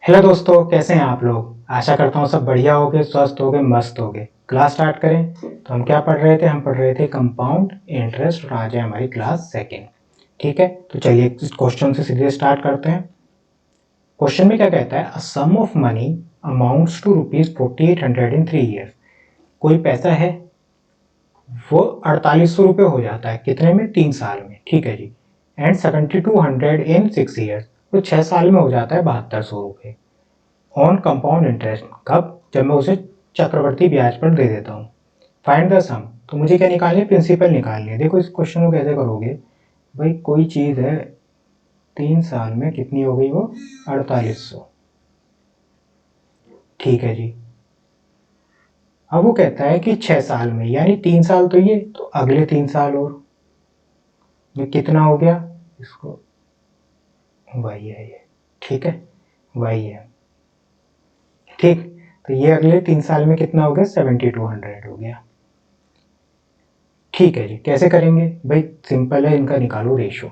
Hello दोस्तों, कैसे हैं आप लोग। आशा करता हूँ सब बढ़िया होगे, स्वस्थ होगे, मस्त होगे। क्लास स्टार्ट करें। तो हम क्या पढ़ रहे थे, हम पढ़ रहे थे कंपाउंड इंटरेस्ट और आज है हमारी क्लास सेकेंड। ठीक है, तो चलिए इस क्वेश्चन से सीधे स्टार्ट करते हैं। क्वेश्चन में क्या कहता है, a sum of money amounts to ₹4800 in 3 years. कोई पैसा है, वो 4800 रुपये हो जाता है कितने में, 3 साल में। ठीक है जी। एंड 7200 इन 6 ईयर्स, तो 6 साल में हो जाता है 7200 रुपये ऑन कंपाउंड इंटरेस्ट। कब, जब मैं उसे चक्रवर्ती ब्याज पर दे देता हूँ। फाइंड द सम, तो मुझे क्या निकालनी है, प्रिंसिपल निकालनी है। देखो इस क्वेश्चन को कैसे करोगे भाई, कोई चीज़ है 3 साल में कितनी हो गई, वो 4800। ठीक है जी। अब वो कहता है कि 6 साल में, यानी 3 साल तो ये, तो अगले 3 साल और ये कितना हो गया, इसको वही है ये। ठीक है, वही है। ठीक, तो ये अगले 3 साल में कितना हो गया, 7200 हो गया। ठीक है जी, कैसे करेंगे भाई, सिंपल है, इनका निकालो रेशो।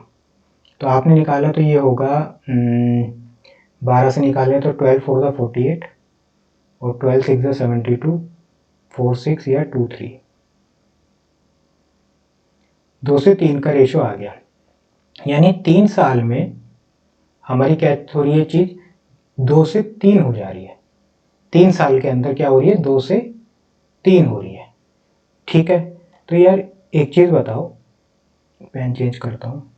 तो आपने निकाला तो ये होगा 12 से निकालें तो 12 4 ज़ा 48 और 12 6 ज़ा 72, 4 6 या 2 3, 2 से 3 का रेशो आ गया। यानी 3 साल में हमारी क्या हो रही है चीज़, 2 से 3 हो जा रही है। 3 साल के अंदर क्या हो रही है, 2 से 3 हो रही है। ठीक है, तो यार एक चीज़ बताओ, पेन चेंज करता हूँ।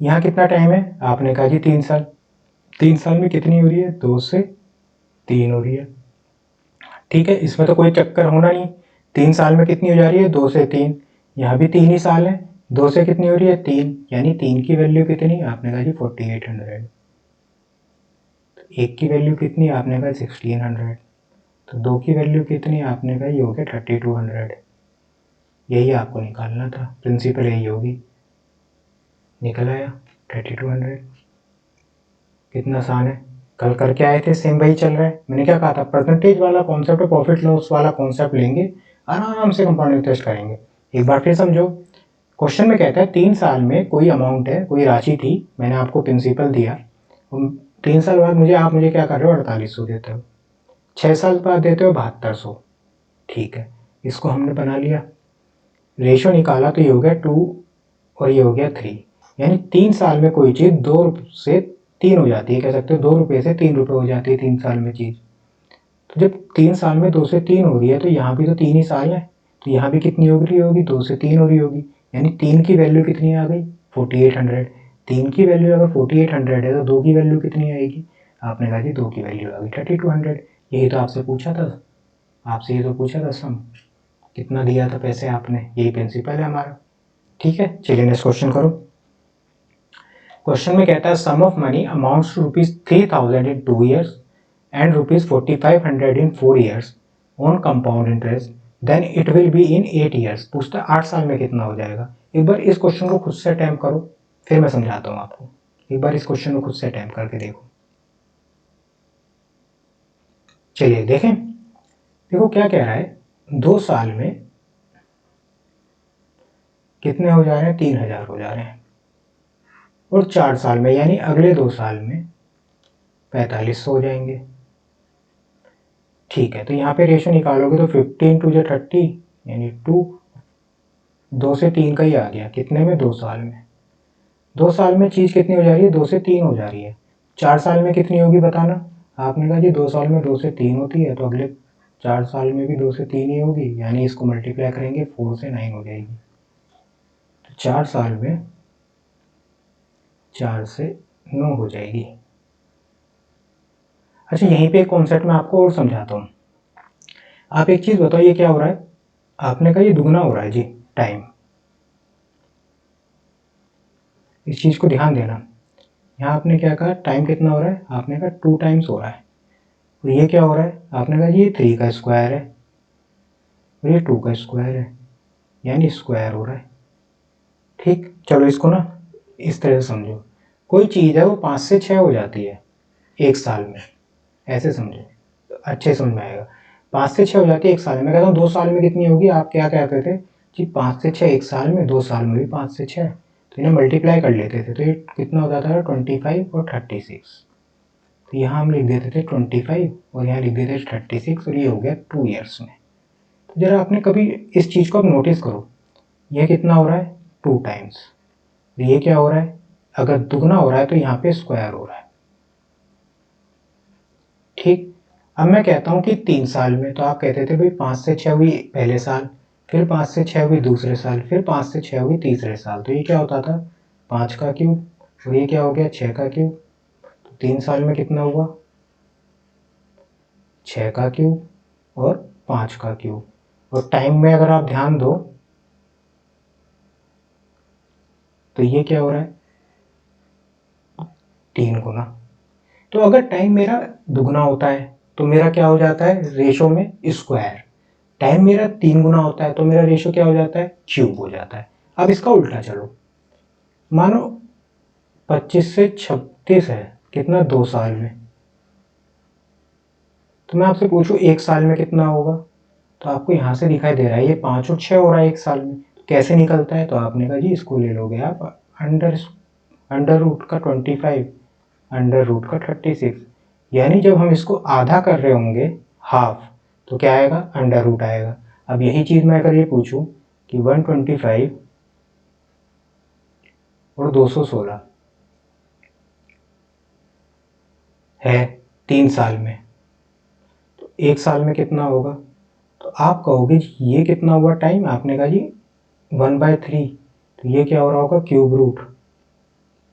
यहाँ कितना टाइम है, आपने कहा जी 3 साल। 3 साल में कितनी हो रही है, 2 से 3 हो रही है। ठीक है, इसमें तो कोई चक्कर होना नहीं। 3 साल में कितनी हो जा रही है, 2 से 3। यहाँ भी 3 ही साल है, 2 से कितनी हो रही है, 3। यानी 3 की वैल्यू कितनी, आपने कहा जी 4800। एक की वैल्यू कितनी, आपने कहा 1600। तो 2 की वैल्यू कितनी, आपने कहा ये हो गया 3200। यही आपको निकालना था, प्रिंसिपल यही होगी। निकल आया 3200। कितना आसान है, कल करके आए थे, सेम वही चल रहा है। मैंने क्या कहा था, परसेंटेज वाला कॉन्सेप्ट और प्रॉफिट लॉस वाला कॉन्सेप्ट लेंगे, आराम से कंपाउंड इंटरेस्ट करेंगे। एक बार फिर समझो, क्वेश्चन में कहता है 3 साल में कोई अमाउंट है, कोई राशि थी, मैंने आपको प्रिंसिपल दिया। 3 साल बाद मुझे क्या कर रहे हो, 4800 देते हो। 6 साल बाद देते हो 7200। ठीक है, इसको हमने बना लिया, रेशो निकाला तो ये हो गया 2 और ये हो गया 3। यानी 3 साल में कोई चीज़ 2 से 3 हो जाती है, कह सकते हो 2 रुपये से 3 रुपये हो जाती है 3 साल में चीज़। तो जब 3 साल में 2 से 3 हो रही है, तो यहाँ भी तो 3 ही साल है, तो यहाँ भी कितनी हो रही होगी, 2 से 3 हो रही होगी। यानी 3 की वैल्यू कितनी आ गई, 4800। 3 की वैल्यू अगर 4800 है तो 2 की वैल्यू कितनी आएगी, आपने कहा जी 2 की वैल्यू आ गई 3200। यही तो आपसे पूछा था, आपसे ये तो पूछा था सम, कितना दिया था पैसे आपने, यही प्रिंसिपल है हमारा। ठीक है, चलिए नेक्स्ट क्वेश्चन करो। क्वेश्चन में कहता है sum of money amounts to ₹3000 in 2 years and ₹4500 in 4 years on compound interest, then it will be in 8 years. पूछता है 8 साल में कितना हो जाएगा। एक बार इस क्वेश्चन को खुद से अटेम्प्ट करो, फिर मैं समझाता हूँ आपको। एक बार इस क्वेश्चन को खुद से अटेम्प्ट करके देखो। चलिए देखें, देखो क्या कह रहा है, 2 साल में कितने हो जा रहे हैं, 3000 हो जा रहे हैं। और 4 साल में, यानी अगले 2 साल में 4500 हो जाएंगे। ठीक है, तो यहाँ पे रेशो निकालोगे तो 15 टू जो 30, यानी 2। 2 से 3 का ही आ गया, कितने में, 2 साल में। 2 साल में चीज़ कितनी हो जा रही है, 2 से 3 हो जा रही है। 4 साल में कितनी होगी बताना, आपने कहा जी 2 साल में 2 से 3 होती है, तो अगले 4 साल में भी 2 से 3 ही होगी, यानी इसको मल्टीप्लाई करेंगे 4 से 9 हो जाएगी। तो 4 साल में 4 से 9 हो जाएगी। अच्छा, यहीं पे एक कॉन्सेप्ट मैं आपको और समझाता हूँ। आप एक चीज़ बताओ, ये क्या हो रहा है, आपने कहा ये दुगना हो रहा है जी टाइम। इस चीज़ को ध्यान देना, यहाँ आपने क्या कहा, टाइम कितना हो रहा है, आपने कहा 2 टाइम्स हो रहा है। और ये क्या हो रहा है, आपने कहा ये 3 का स्क्वायर है और ये 2 का स्क्वायर है, यानी स्क्वायर हो रहा है। ठीक, चलो इसको ना इस तरह से समझो, कोई चीज़ है वो 5 से 6 हो जाती है 1 साल में, ऐसे समझो, अच्छे समझ में आएगा। 5 से 6 हो जाती है 1 साल में। मैं कहता हूँ 2 साल में कितनी होगी, आप क्या कहते थे जी, 5 से 6 1 साल में, 2 साल में भी 5 से 6, तो इन्हें मल्टीप्लाई कर लेते थे, तो ये कितना हो जाता था 25 और 36। तो यहाँ हम लिख देते थे 25 और यहाँ लिख देते थे 36 और ये हो गया 2 ईयर्स में। तो जरा आपने कभी इस चीज़ को आप नोटिस करो, ये कितना हो रहा है 2 टाइम्स, ये क्या हो रहा है, अगर दुगना हो रहा है तो यहाँ पे स्क्वायर हो रहा है। ठीक, अब मैं कहता हूँ कि 3 साल में, तो आप कहते थे भाई 5 से 6 हुई पहले साल, फिर 5 से 6 हुई दूसरे साल, फिर 5 से 6 हुई तीसरे साल। तो ये क्या होता था 5 का क्यूब, और ये क्या हो गया 6 का क्यूब। तो 3 साल में कितना हुआ 6 का क्यूब और 5 का क्यूब। और टाइम में अगर आप ध्यान दो तो ये क्या हो रहा है 3 गुना। तो अगर टाइम मेरा दुगना होता है तो मेरा क्या हो जाता है रेशो में स्क्वायर, टाइम मेरा 3 गुना होता है तो मेरा रेशो क्या हो जाता है क्यूब हो जाता है। अब इसका उल्टा चलो, मानो 25 से 36 है, कितना 2 साल में, तो मैं आपसे पूछूं 1 साल में कितना होगा, तो आपको यहाँ से दिखाई दे रहा है ये 5 और 6 हो रहा है 1 साल में, तो कैसे निकलता है, तो आपने कहा जी इसको ले लोगे आप अंडर रूट का 25 अंडर रूट का 36, यानी जब हम इसको आधा कर रहे होंगे हाफ, तो क्या आएगा अंडर रूट आएगा। अब यही चीज़ मैं अगर ये पूछूं कि 125 और 216 है 3 साल में, तो 1 साल में कितना होगा, तो आप कहोगे ये कितना हुआ टाइम, आपने कहा जी 1/3, तो ये क्या हो रहा होगा क्यूब रूट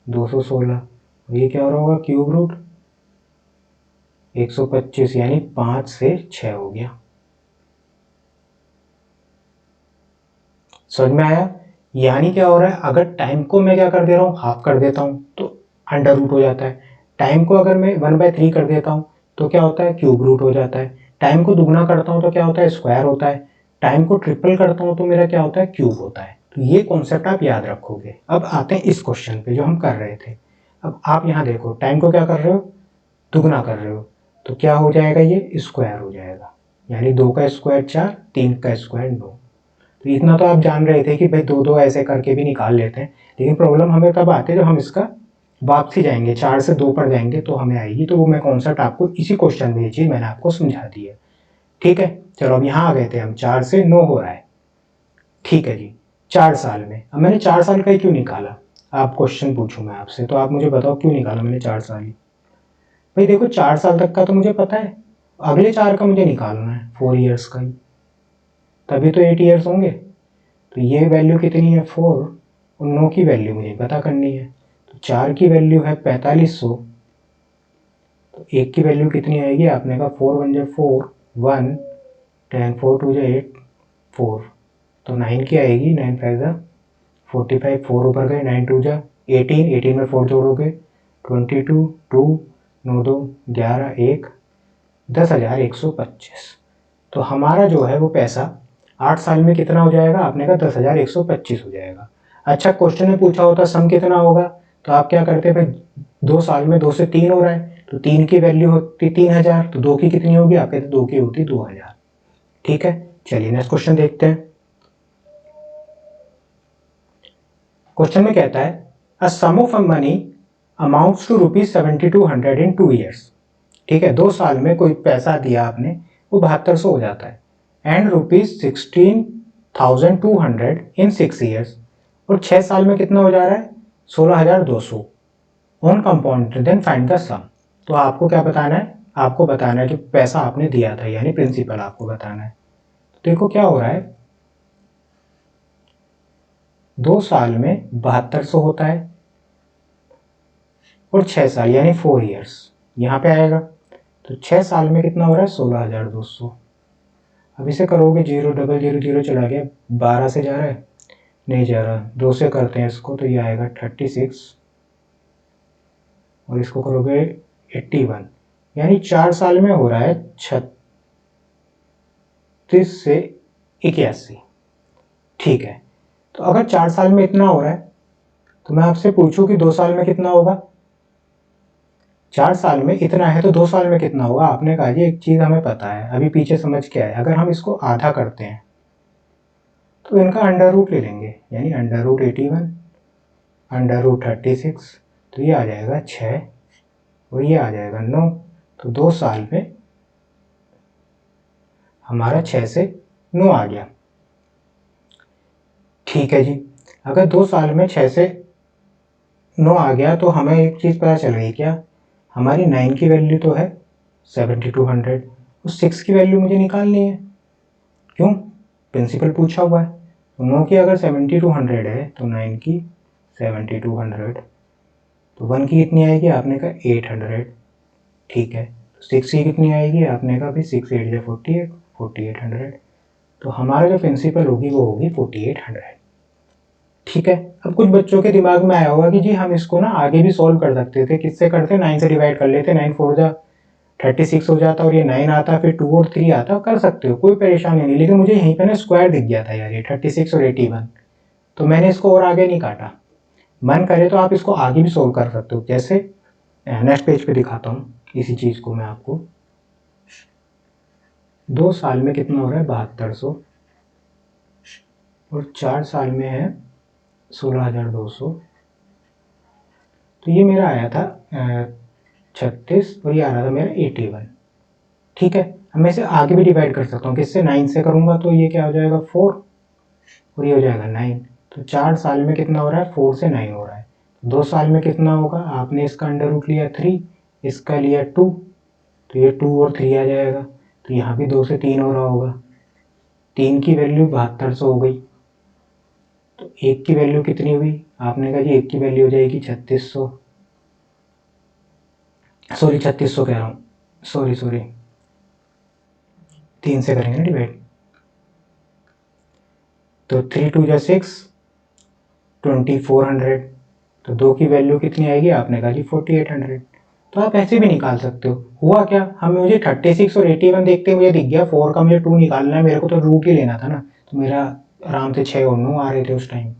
216, ये क्या हो रहा होगा क्यूब रूट 125, यानी 5 से 6 हो गया। समझ में आया, यानी क्या हो रहा है अगर टाइम को मैं क्या कर दे रहा हूँ हाफ कर देता हूँ तो अंडर रूट हो जाता है, टाइम को अगर मैं 1/3 कर देता हूँ तो क्या होता है क्यूब रूट हो जाता है, टाइम को दुगना करता हूँ तो क्या होता है स्क्वायर होता है, टाइम को ट्रिपल करता हूँ तो मेरा क्या होता है क्यूब होता है। तो ये कॉन्सेप्ट आप याद रखोगे। अब आते हैं इस क्वेश्चन पे जो हम कर रहे थे। अब आप यहाँ देखो टाइम को क्या कर रहे हो दुगना कर रहे हो, तो क्या हो जाएगा ये स्क्वायर हो जाएगा, यानी 2 का स्क्वायर 4, 3 का स्क्वायर 9। तो इतना तो आप जान रहे थे कि भाई 2 ऐसे करके भी निकाल लेते हैं, लेकिन प्रॉब्लम हमें तब आती है जब हम इसका वापसी जाएंगे 4 से 2 पर जाएंगे तो हमें आएगी। तो वो मैं कॉन्सेप्ट आपको इसी क्वेश्चन में ये चीज़ मैंने आपको समझा दी है। ठीक है, चलो अब यहाँ आ गए थे हम 4 से 9 हो रहा है। ठीक है जी, 4 साल में, अब मैंने 4 साल का ही क्यों निकाला, आप क्वेश्चन पूछूं मैं आपसे तो आप मुझे बताओ क्यों निकाला मैंने 4 साल ही। भाई देखो 4 साल तक का तो मुझे पता है, अगले 4 का मुझे निकालना है 4 ईयर्स का ही, तभी तो 8 ईयर्स होंगे। तो ये वैल्यू कितनी है 4 और 9 की वैल्यू मुझे पता करनी है। तो 4 की वैल्यू है 4500, तो 1 की वैल्यू कितनी आएगी, आपने कहा 4 1 जा 4 1 10 4 2 जा 8 4, तो 9 की आएगी 9 5 जा 45, 4 ऊपर गए 9 2 जा 18, 18 में 4 जोड़ोगे 22 2 9 2 11 1 10,125। तो हमारा जो है वो पैसा 8 साल में कितना हो जाएगा, आपने कहा 10,125 हो जाएगा। अच्छा क्वेश्चन में पूछा होता सम कितना होगा, तो आप क्या करते भाई 2 साल में 2 से 3 हो रहा है तो 3 की वैल्यू होती 3,000, तो 2 की कितनी होगी, आप कहते 2 की होती 2,000। ठीक है, चलिए नेक्स्ट क्वेश्चन देखते हैं। क्वेश्चन में कहता है a sum of money amounts to ₹7200 in 2 years. ठीक है, 2 साल में कोई पैसा दिया आपने वो 7200 हो जाता है, एंड ₹16,200 इन 6 ईयर्स, और 6 साल में कितना हो जा रहा है 16,200 on compound, then find the sum. तो आपको क्या बताना है, आपको बताना है जो पैसा आपने दिया था यानी प्रिंसिपल आपको बताना है। तो देखो क्या हो रहा है 2 साल में 7200 होता है और 6 साल यानी 4 ईयर्स यहाँ पे आएगा, तो 6 साल में कितना हो रहा है 16,200। अब इसे करोगे 0 डबल 0 0 चला गया, 12 से जा रहा है नहीं जा रहा, 2 से करते हैं इसको तो ये आएगा 36 और इसको करोगे 81, यानी 4 साल में हो रहा है 36 से 81। ठीक है, तो अगर 4 साल में इतना हो रहा है तो मैं आपसे पूछूं कि 2 साल में कितना होगा, 4 साल में इतना है तो 2 साल में कितना होगा। आपने कहा जी एक चीज़ हमें पता है, अभी पीछे समझ के आए, अगर हम इसको आधा करते हैं तो इनका अंडर रूट ले लेंगे, यानी अंडर रूट 81 √36, तो ये आ जाएगा 6 और ये आ जाएगा 9। तो 2 साल में हमारा 6 से 9 आ गया। ठीक है जी, अगर 2 साल में 6 से 9 आ गया तो हमें एक चीज़ पता चल गई, क्या? हमारी 9 की वैल्यू तो है 7200, उस 6 की वैल्यू मुझे निकालनी है। क्यों? प्रिंसिपल पूछा हुआ है। तो 9 की अगर 7200 है तो 9 की 7200, तो 1 की कितनी आएगी? आपने कहा 800। ठीक है, 6 की कितनी आएगी? आपने कहा भाई 6 8 या 48, 4800। तो हमारा जो प्रिंसिपल होगी वो होगी 4800। ठीक है, अब कुछ बच्चों के दिमाग में आया होगा कि जी हम इसको ना आगे भी सॉल्व कर सकते थे। किससे करते? 9 से डिवाइड कर लेते, 9 4 जा 36 हो जाता और ये 9 आता, फिर 2 और 3 आता। कर सकते हो, कोई परेशानी नहीं। लेकिन मुझे यहीं पे ना स्क्वायर दिख गया था यार, ये 36 और 81, तो मैंने इसको और आगे नहीं काटा। मन करे तो आप इसको आगे भी सोल्व कर सकते हो। जैसे नेक्स्ट पेज पे दिखाता हूँ इसी चीज़ को मैं आपको। 2 साल में कितना हो रहा है? 7200, और 4 साल में है 16200। तो ये मेरा आया था 36 और ये आ रहा था मेरा 81। ठीक है, अब मैं इसे आगे भी डिवाइड कर सकता हूँ। किससे? 9 से करूँगा तो ये क्या हो जाएगा? 4 और ये हो जाएगा 9। तो 4 साल में कितना हो रहा है? 4 से 9 हो रहा है। 2 साल में कितना होगा? आपने इसका अंडर रूट लिया 3, इसका लिया 2, तो ये 2 और 3 आ जाएगा। तो यहाँ भी 2 से 3 हो रहा होगा। 3 की वैल्यू 7200 हो गई। तो 1 की वैल्यू कितनी हुई? आपने कहा जी 1 की वैल्यू हो जाएगी 3600, सॉरी 3600 कह रहा हूँ, सॉरी 3 से करेंगे ना डिवाइड। तो 3 2 जा 6, 2400। तो 2 की वैल्यू कितनी आएगी? आपने कहा जी 4800। तो आप ऐसे भी निकाल सकते हो। हुआ क्या, मुझे 36 और 81 देखते मुझे दिख गया, 4 का मुझे 2 निकालना है, मेरे को तो रूट ही लेना था ना। तो मेरा आराम से 6 और 9 आ रहे थे उस टाइम,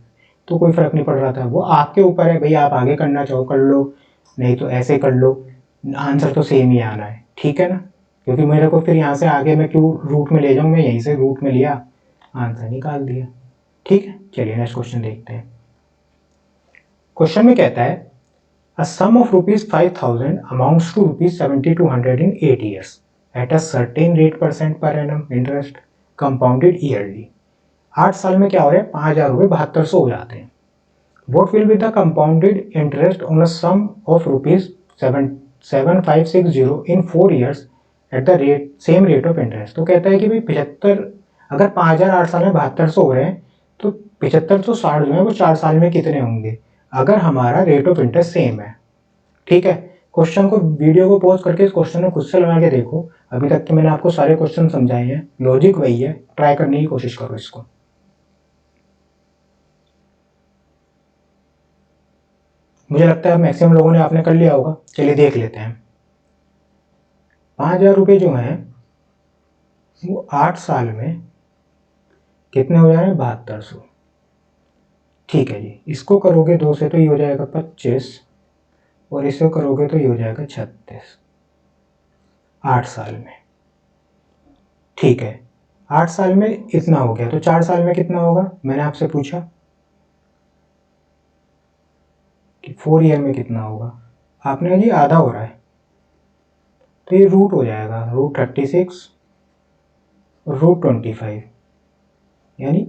तो कोई फर्क नहीं पड़ रहा था। वो आपके ऊपर है भाई, आप आगे करना चाहो कर लो, नहीं तो ऐसे कर लो, आंसर तो सेम ही आना है। ठीक है ना, क्योंकि मेरे को फिर यहाँ से आगे मैं क्यों रूट में ले जाऊँ, मैं यहीं से रूट में लिया, आंसर निकाल दिया। ठीक है, चलिए नेक्स्ट क्वेश्चन देखते हैं। क्वेश्चन में कहता है a sum of rupees 5000 amounts to rupees 7200 in 8 years at a certain rate % per annum interest compounded yearly। 8 साल में क्या हो रहा है? 5000 रुपये 7200 हो जाते हैं। What will be the compounded interest on a sum of rupees 7560 in 4 years at the rate same rate of interest। तो कहता है कि भाई 75, अगर 5000 8 साल में 7200 हो रहे हैं तो 7560 जो है वो 4 साल में कितने होंगे, अगर हमारा रेट ऑफ इंटरेस्ट सेम है। ठीक है, क्वेश्चन को, वीडियो को पॉज करके इस क्वेश्चन को खुद से लगा के देखो। अभी तक तो मैंने आपको सारे क्वेश्चन समझाए हैं, लॉजिक वही है, ट्राई करने की कोशिश करो इसको। मुझे लगता है मैक्सिमम लोगों ने आपने कर लिया होगा। चलिए देख लेते हैं। 5000 रुपये जो हैं वो 8 साल में कितने हो जा रहे हैं? 7200। ठीक है जी, इसको करोगे 2 से तो ये हो जाएगा 25, और इसको करोगे तो ये हो जाएगा 36, 8 साल में। ठीक है, 8 साल में इतना हो गया, तो 4 साल में कितना होगा? मैंने आपसे पूछा कि 4 ईयर में कितना होगा, आपने कहा जी आधा हो रहा है, तो ये रूट हो जाएगा √36 और √25, यानी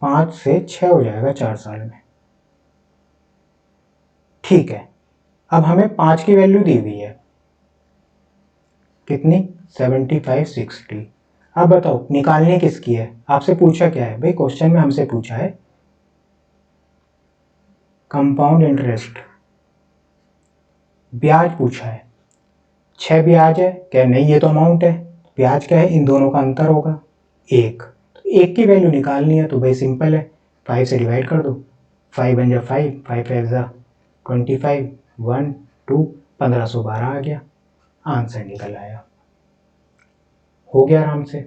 5 से 6 हो जाएगा 4 साल में। ठीक है, अब हमें 5 की वैल्यू दी हुई है, कितनी? 7560। अब बताओ निकालनी किसकी है? आपसे पूछा क्या है भाई? क्वेश्चन में हमसे पूछा है कंपाउंड इंटरेस्ट, ब्याज पूछा है। 6 ब्याज है क्या? नहीं, ये तो अमाउंट है। ब्याज क्या है? इन दोनों का अंतर होगा 1। तो 1 की वैल्यू निकालनी है तो भाई सिंपल है, 5 से डिवाइड कर दो। 5 1 जा 5, 5 5 जा 25, 1 2, 1512 आ गया, आंसर निकल आया। हो गया आराम से।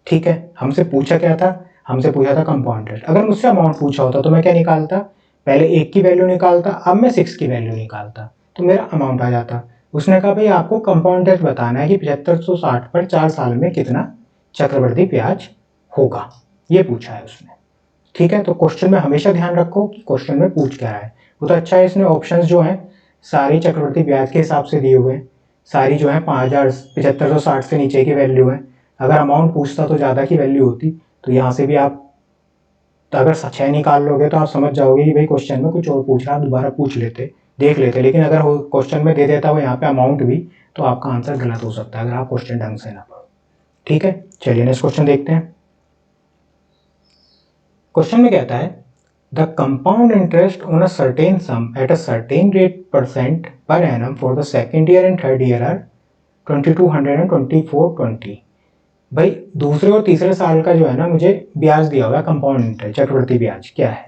ठीक है, हमसे पूछा क्या था? हमसे पूछा था कंपाउंड इंटरेस्ट। अगर मुझसे अमाउंट पूछा होता तो मैं क्या निकालता? पहले 1 की वैल्यू निकालता, अब मैं 6 की वैल्यू निकालता, तो मेरा अमाउंट आ जाता। उसने कहा भाई आपको कंपाउंड इंटरेस्ट बताना है कि 7560 पर 4 साल में कितना चक्रवृद्धि ब्याज होगा, ये पूछा है उसने। ठीक है, तो क्वेश्चन में हमेशा ध्यान रखो कि क्वेश्चन में पूछ क्या रहा है। वो तो अच्छा है, इसने ऑप्शंस जो हैं सारी चक्रवृद्धि ब्याज के हिसाब से दिए हुए हैं, सारी जो है 5,7560 से नीचे की वैल्यू है। अगर अमाउंट पूछता तो ज़्यादा की वैल्यू होती, तो यहाँ से भी आप अगर 6 निकाल लोगे तो आप समझ जाओगे कि भाई क्वेश्चन में कुछ और पूछ रहा, आप दोबारा पूछ लेते, देख लेते। लेकिन अगर वो क्वेश्चन में दे देता हो यहाँ पे अमाउंट भी, तो आपका आंसर गलत हो सकता है अगर आप क्वेश्चन ढंग से ना पढ़ो। ठीक है, चलिए नेक्स्ट क्वेश्चन देखते हैं। क्वेश्चन में कहता है the compound interest on a certain sum at a certain rate percent per annum for the second year and third year are 2200 and 2420। भाई दूसरे और तीसरे साल का जो है ना मुझे ब्याज दिया हुआ है, कंपाउंड इंटरेस्ट चक्रवृद्धि ब्याज क्या है।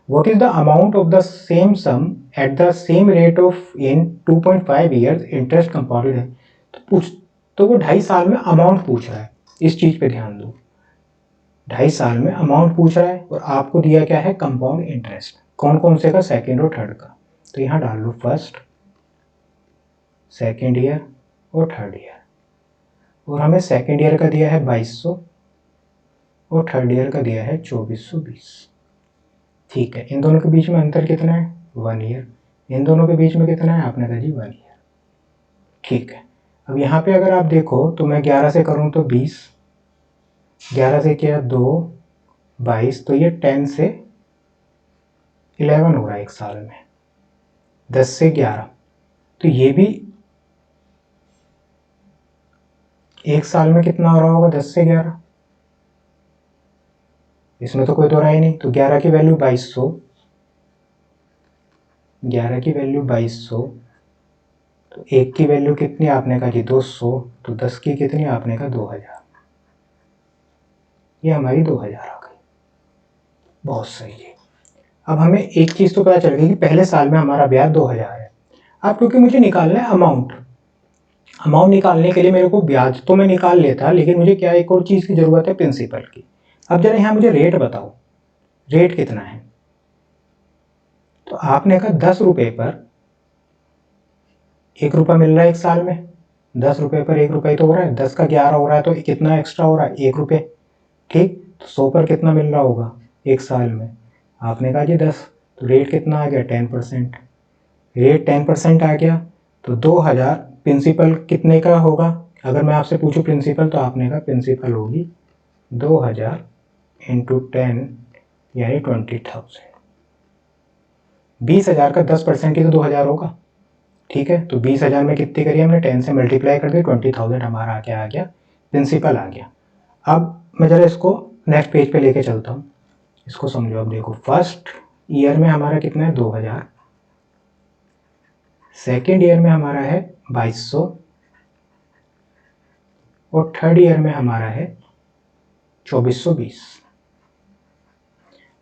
What is the amount of the same sum at the same rate of in 2.5 years interest compounded है। तो वो 2.5 साल में अमाउंट पूछ रहा है, इस चीज पे ध्यान दो। 2.5 साल में अमाउंट पूछ रहा है और आपको दिया क्या है, कंपाउंड इंटरेस्ट। कौन कौन से का, सेकेंड और थर्ड का। तो यहाँ डाल लो फर्स्ट, सेकेंड ईयर और थर्ड ईयर। और हमें सेकेंड ईयर का दिया है 2200 और थर्ड ईयर का दिया है 2420। ठीक है, इन दोनों के बीच में अंतर कितना है, 1 ईयर। इन दोनों के बीच में कितना है, आपने कहा जी 1 ईयर। ठीक है, अब यहाँ पे अगर आप देखो तो मैं 11 से करूँ तो 20, 11 से किया 2, 22, तो ये 10 से 11 हो रहा है एक साल में, 10 से 11, तो ये भी एक साल में कितना हो रहा होगा, 10 से 11। इसमें तो कोई दो राय नहीं, तो 11 की वैल्यू 2200, 11 की वैल्यू 2200, तो एक की वैल्यू कितनी आपने कहा जी 200, तो 10 की कितनी आपने कहा 2000। ये हमारी 2000 आ गई, बहुत सही है। अब हमें एक चीज तो पता चल गई कि पहले साल में हमारा ब्याज 2000 है। अब क्योंकि मुझे निकालना है अमाउंट, अमाउंट निकालने के लिए मेरे को ब्याज तो मैं निकाल लेता, लेकिन मुझे क्या एक और चीज की जरूरत है, प्रिंसिपल की। अब जरा यहाँ मुझे रेट बताओ, रेट कितना है। तो आपने कहा 10 रुपए पर 1 रुपया मिल रहा है एक साल में, 10 रुपए पर 1 रुपया तो हो रहा है, 10 का 11 हो रहा है, तो कितना एक्स्ट्रा हो रहा है, 1 रुपये। ठीक, तो 100 पर कितना मिल रहा होगा एक साल में, आपने कहा जी 10, तो रेट कितना आ गया 10%। रेट 10% आ गया, तो 2000 प्रिंसिपल कितने का होगा। अगर मैं आपसे पूछूं प्रिंसिपल, तो आपने कहा प्रिंसिपल होगी 2000 इंटू 10 यानी 20,000। 20,000 का 10% ही तो 2000 होगा। ठीक है, तो 20,000 में कितनी करी हमने, 10 से मल्टीप्लाई कर दी, 20,000 हमारा आ गया प्रिंसिपल आ गया। अब मैं जरा इसको नेक्स्ट पेज पे लेके चलता हूँ, इसको समझो। अब देखो फर्स्ट ईयर में हमारा कितना है 2000, सेकेंड ईयर में हमारा है 2200 और थर्ड ईयर में हमारा है 2420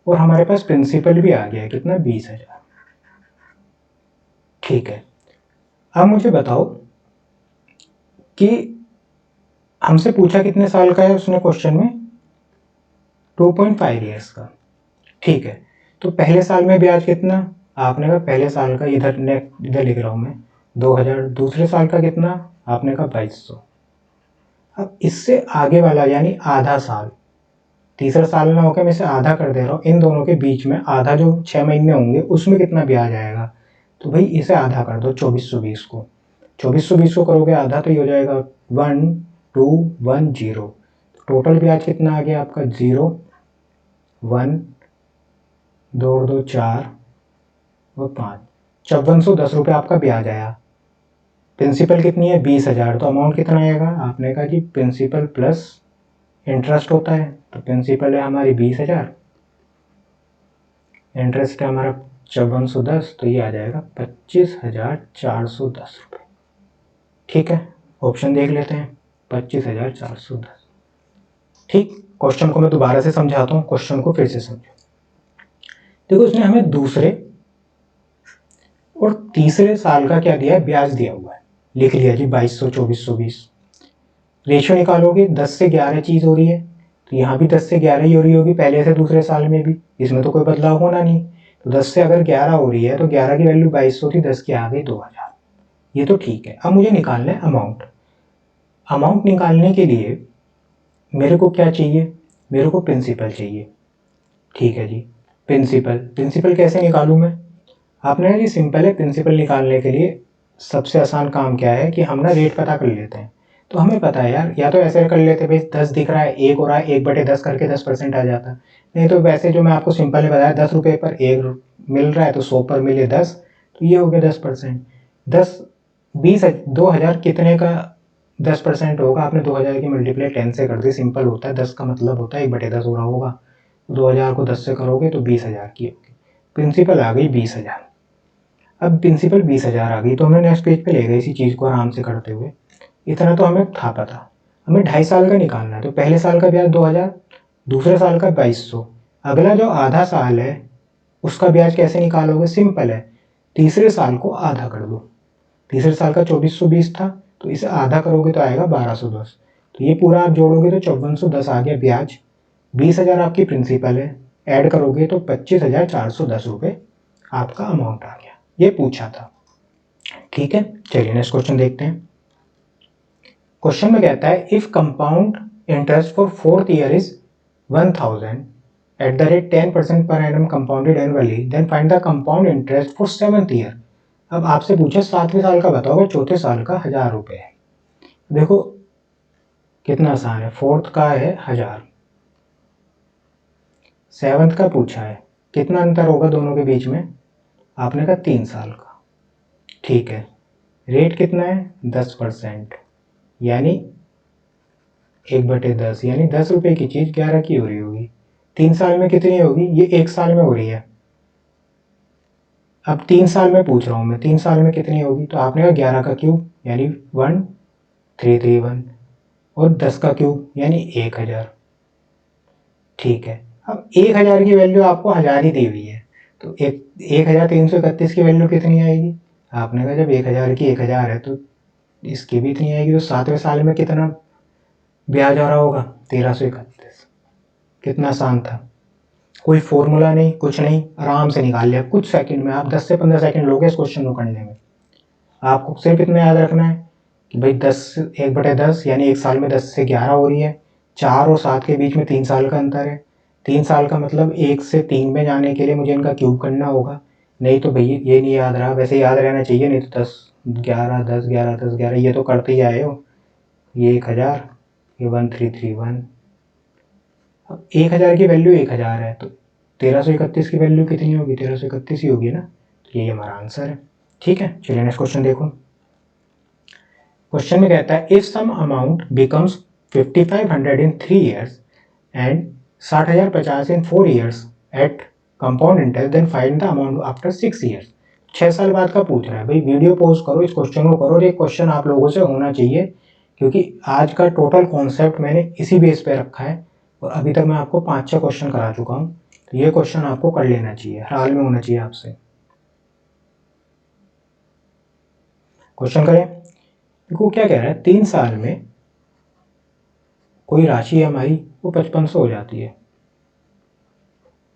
और हमारे पास प्रिंसिपल भी आ गया है कितना, 20,000। ठीक है, अब मुझे बताओ कि हमसे पूछा कितने साल का है उसने क्वेश्चन में, 2.5 ईयर्स का। ठीक है, तो पहले साल में ब्याज कितना, आपने कहा पहले साल का, इधर लिख रहा हूं मैं 2000, दूसरे साल का कितना, आपने कहा 2200। अब इससे आगे वाला यानी आधा साल, तीसरा साल ना होकर मैं इसे आधा कर दे रहा हूँ, इन दोनों के बीच में आधा जो 6 महीने होंगे उसमें कितना ब्याज आएगा, तो भाई इसे आधा कर दो 2420 को, 2420 को करोगे आधा तो ये हो जाएगा 1210। टोटल ब्याज कितना आ गया आपका 0, 1, 2 और 2 4 और 5, 5410 रुपये आपका ब्याज आया। प्रिंसिपल कितनी है 20,000, तो अमाउंट कितना आएगा, आपने कहा जी प्रिंसिपल प्लस इंटरेस्ट होता है, तो प्रिंसिपल है हमारी 20,000, इंटरेस्ट है हमारा 5410, तो ये आ जाएगा 25,410 रुपये। ठीक है, ऑप्शन देख लेते हैं 25,410। ठीक, क्वेश्चन को मैं दोबारा से समझाता हूँ, क्वेश्चन को फिर से समझो। देखो उसने हमें दूसरे और तीसरे साल का क्या दिया है, ब्याज दिया हुआ है, लिख लिया जी 2200 2420। रेशियो निकालोगे 10 से 11 चीज हो रही है, तो यहाँ भी 10 से 11 ही हो रही होगी, पहले से दूसरे साल में भी, इसमें तो कोई बदलाव होना नहीं। तो 10 से अगर 11 हो रही है तो 11 की वैल्यू 2200 थी, 10 की आ गई 2000। ये तो ठीक है। अब मुझे निकालना है अमाउंट। अमाउंट निकालने के लिए मेरे को क्या चाहिए, मेरे को प्रिंसिपल चाहिए। ठीक है जी, प्रिंसिपल कैसे निकालूं मैं, आपने ये सिंपल है, प्रिंसिपल निकालने के लिए सबसे आसान काम क्या है कि हम ना रेट पता कर लेते हैं। तो हमें पता है यार, या तो ऐसे कर लेते भाई 10 दिख रहा है, 1 हो रहा है, 1/10 करके 10% आ जाता। नहीं तो वैसे जो मैं आपको सिंपल ने बताया, 10 रुपये पर 1 मिल रहा है तो 100 पर मिले 10, तो ये हो गया 10%। 10 20 2000 कितने का 10% होगा? आपने 2000 की मल्टीप्लाई 10 से कर दी, सिंपल होता है। 10 का मतलब होता है 1/10 हो रहा होगा। 2000 को 10 से करोगे तो 20,000 की होगी। प्रिंसिपल आ गई 20,000। अब प्रिंसिपल 20,000 आ गई तो हमें नेक्स्ट पेज पे ले गए इसी चीज़ को आराम से करते हुए। इतना तो हमें था पता। हमें 2.5 साल का निकालना है, तो पहले साल का ब्याज 2,000, दूसरे साल का 2,200। अगला जो आधा साल है उसका ब्याज कैसे निकालोगे? सिंपल है, तीसरे साल को आधा कर दो। तीसरे साल का 2,420 था, तो इसे आधा करोगे तो आएगा 1,210। तो ये पूरा आप जोड़ोगे तो 5,410 आ गया ब्याज। 20,000 आपकी प्रिंसिपल है, ऐड करोगे तो 25,410 रुपये आपका अमाउंट आ गया। ये पूछा था। ठीक है, चलिए नेक्स्ट क्वेश्चन देखते हैं। क्वेश्चन में कहता है if compound interest for 4th year is 1,000 at the rate 10% per annum compounded annually, then find the compound interest for 7th year. अब आपसे पूछे 7वें साल का बताओ, चौथे साल का 1,000 रुपये है। देखो कितना आसान है, 4th का है 1,000, 7th का पूछा है, कितना अंतर होगा दोनों के बीच में? आपने कहा 3 साल का। ठीक है, रेट कितना है? 10%, यानी 1/10, यानी 10 रुपये की चीज़ 11 की हो रही होगी। 3 साल में कितनी होगी? ये 1 साल में हो रही है। अब 3 साल में पूछ रहा हूँ मैं, 3 साल में कितनी होगी? तो आपने कहा 11 का क्यूब यानी 1331, और 10 का क्यूब यानी 1,000। ठीक है, अब 1,000 की वैल्यू आपको 1,000 ही दी हुई है, तो 1,331 की वैल्यू कितनी आएगी? आपने कहा जब 1,000 की 1,000 है तो इसकी भी इतनी आएगी। तो 7वें साल में कितना ब्याज आ रहा होगा? 1,331। कितना आसान था, कोई फॉर्मूला नहीं, कुछ नहीं, आराम से निकाल लिया कुछ सेकंड में। आप 10 से 15 सेकंड लोगे इस क्वेश्चन को करने में। आपको सिर्फ इतना याद रखना है कि भाई 10 1/10 यानी 1 साल में 10 से 11 हो रही है। 4 और 7 के बीच में 3 साल का अंतर है। 3 साल का मतलब 1 से 3 में जाने के लिए मुझे इनका क्यूब करना होगा। नहीं तो भैया ये नहीं याद रहा, वैसे याद रहना चाहिए, नहीं तो 10 11 10 11 10 11 ये तो करते ही आए हो। ये 1,000, ये 1,331। अब 1,000 की वैल्यू 1,000 है, तो 1,331 की वैल्यू कितनी होगी? 1,331 ही होगी ना। तो ये हमारा आंसर है। ठीक है, चलिए नेक्स्ट क्वेश्चन देखो। क्वेश्चन में कहता है if some amount becomes 5,500 in 3 years and 60,050 in 4 years at compound interest, then find the amount after 6 years. 6 साल बाद का पूछ रहा है भाई। वीडियो पॉज करो, इस क्वेश्चन को करो, और ये क्वेश्चन आप लोगों से होना चाहिए, क्योंकि आज का टोटल कॉन्सेप्ट मैंने इसी बेस पे रखा है, और अभी तक मैं आपको 5-6 क्वेश्चन करा चुका हूँ। तो ये क्वेश्चन आपको कर लेना चाहिए, हर हाल में होना चाहिए आपसे। क्वेश्चन करें। देखो क्या कह रहा है, 3 साल में कोई राशि हमारी वो 5500 हो जाती है,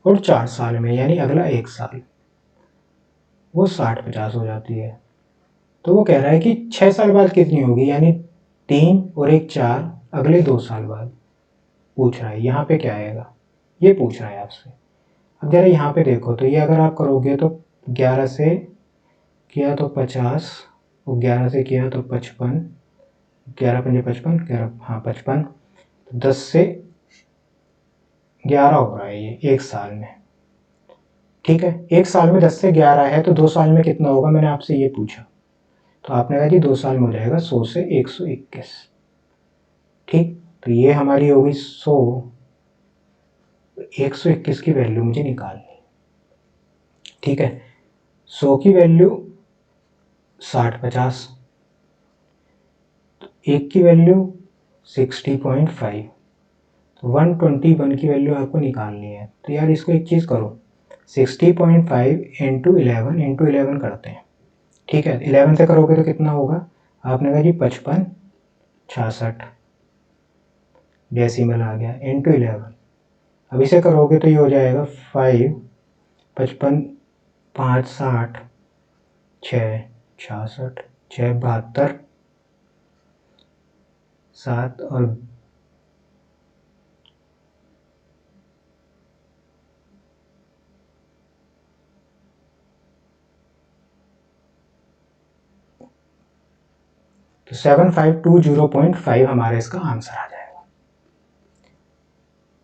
और 4 साल में यानी अगला 1 साल वो 60-50 हो जाती है। तो वो कह रहा है कि 6 साल बाद कितनी होगी, यानी 3 और 1 4 अगले 2 साल बाद पूछ रहा है। यहाँ पे क्या आएगा ये पूछ रहा है आपसे। अब जरा यहाँ पे देखो, तो ये अगर आप करोगे तो 11 से किया तो 50, और 11 से किया तो 55, 11 पंजे 55, 11 हाँ 55, 10 से 11 हो रहा है ये 1 साल में। ठीक है, 1 साल में 10 से 11 है, तो 2 साल में कितना होगा, मैंने आपसे ये पूछा। तो आपने कहा कि 2 साल में हो जाएगा 100 से 121। ठीक, तो ये हमारी होगी 100, 121 की वैल्यू मुझे निकालनी। ठीक है, 100 की वैल्यू 60-50, तो 1 की वैल्यू 60.5, तो 121 की वैल्यू आपको निकालनी है। तो यार इसको एक चीज़ करो, 60.5 इंटू 11 करते हैं। ठीक है, 11 से करोगे तो कितना होगा? आपने कहा जी 55 66 डेसिमल आ गया, इंटू 11। अब इसे करोगे तो ये हो जाएगा 5 55 5 60 6 66 6 72 7 और तो 7520.5 हमारा इसका आंसर आ जाएगा।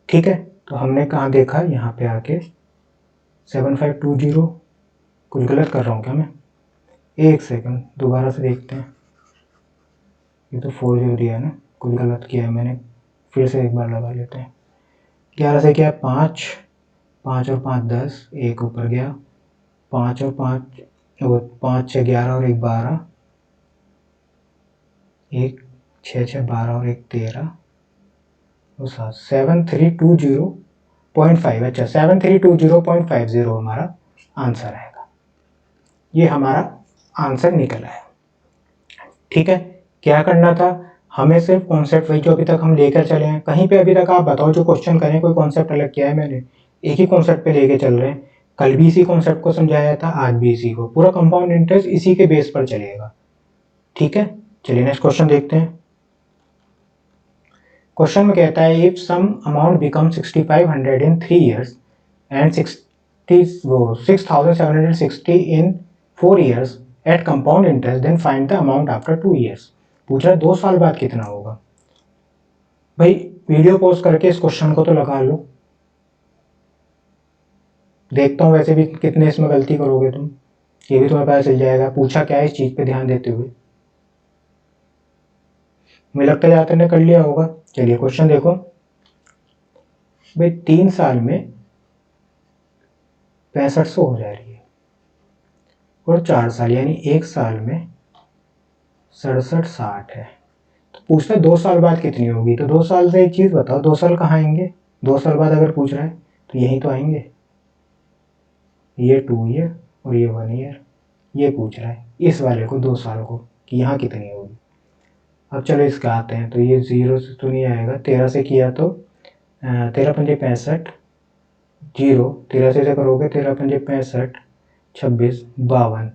ठीक है, तो हमने कहाँ देखा, यहाँ पे आके 7520, कुछ गलत कर रहा हूँ क्या मैं? एक सेकंड दोबारा से देखते हैं, ये तो 40 दिया है ना, कुछ गलत किया है मैंने, फिर से एक बार लगा लेते हैं। 11 से क्या, 5, 5 और 5 10, एक ऊपर गया, 5 और 5 वो 5 6 11 और एक 12, एक 6 6 12 और एक 13 और 7, 7320.5। अच्छा 7320.50 हमारा आंसर आएगा, ये हमारा आंसर निकला है। ठीक है, क्या करना था हमें, सिर्फ कॉन्सेप्ट वही जो अभी तक हम लेकर चले हैं। कहीं पे अभी तक आप बताओ जो क्वेश्चन करें कोई कॉन्सेप्ट अलग किया है मैंने? एक ही कॉन्सेप्ट पे लेके चल रहे हैं। कल भी इसी कॉन्सेप्ट को समझाया था, आज भी इसी को, पूरा कंपाउंड इंटरेस्ट इसी के बेस पर चलेगा। ठीक है, चलिए नेक्स्ट क्वेश्चन देखते हैं। क्वेश्चन में कहता है if some amount become 6500 in 3 years and 6760 in 4 years at compound interest then find the amount after 2 years। पूछ रहा है 2 साल बाद कितना होगा। भाई वीडियो पॉज करके इस क्वेश्चन को तो लगा लो, देखता हूँ वैसे भी कितने इसमें गलती करोगे तुम, ये भी तुम्हें पता चल जाएगा पूछा क्या है इस चीज पे ध्यान देते हुए। मुझे लगता है जाते ने कर लिया होगा। चलिए क्वेश्चन देखो भाई, 3 साल में 6500 हो जा रही है और 4 साल यानी 1 साल में 6760 है। तो पूछता है 2 साल बाद कितनी होगी। तो 2 साल से एक चीज बताओ, 2 साल कहाँ आएंगे? 2 साल बाद अगर पूछ रहा है तो यही तो आएंगे, ये 2 ईयर और ये 1 ईयर। ये पूछ रहा है इस वाले को 2 साल को कि यहाँ कितनी होगी। अब चलो इसका आते हैं, तो ये 0 से तो नहीं आएगा, 13 से किया तो 13 पंजे 65, 0 13 से करोगे 13 पंजे 65, 26 52,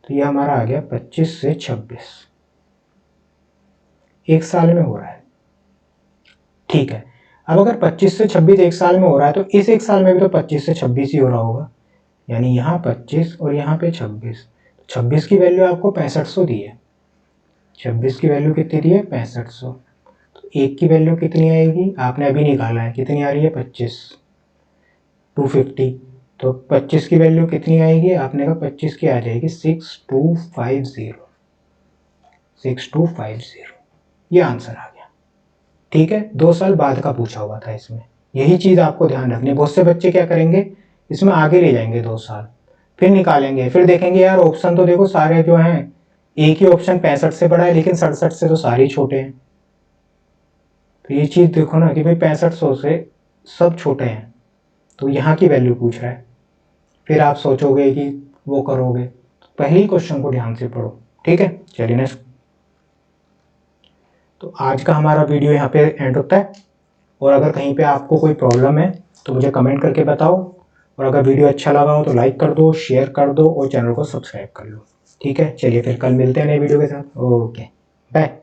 तो ये हमारा आ गया 25 से 26, 1 साल में हो रहा है। ठीक है, अब अगर 25 से 26 1 साल में हो रहा है तो इस 1 साल में भी तो 25 से 26 ही हो रहा होगा, यानी यहाँ 25 और यहाँ पे 26। 26 की वैल्यू आपको 6500 दी है, 26 की वैल्यू कितनी दी है 6500। तो एक की वैल्यू कितनी आएगी आपने अभी निकाला है, कितनी आ रही है 25, 250। तो 25 की वैल्यू कितनी आएगी आपने कहा 25 की आ जाएगी 6250, 6250, ये आंसर आ गया। ठीक है, 2 साल बाद का पूछा हुआ था इसमें, यही चीज आपको ध्यान रखनी है। बहुत से बच्चे क्या करेंगे इसमें आगे ले जाएंगे 2 साल, फिर निकालेंगे, फिर देखेंगे यार ऑप्शन तो देखो सारे जो हैं, एक ही ऑप्शन 65 से बड़ा है लेकिन 67 से तो सारे छोटे हैं। तो ये चीज देखो ना कि भाई 6500 से सब छोटे हैं, तो यहाँ की वैल्यू पूछ रहा है, फिर आप सोचोगे कि वो करोगे। पहले ही क्वेश्चन को ध्यान से पढ़ो। ठीक है, चलिए नेक्स्ट। तो आज का हमारा वीडियो यहाँ पे एंड होता है, और अगर कहीं पे आपको कोई प्रॉब्लम है तो मुझे कमेंट करके बताओ, और अगर वीडियो अच्छा लगा हो तो लाइक कर दो, शेयर कर दो और चैनल को सब्सक्राइब कर लो। ठीक है, चलिए फिर कल मिलते हैं नए वीडियो के साथ। Okay bye.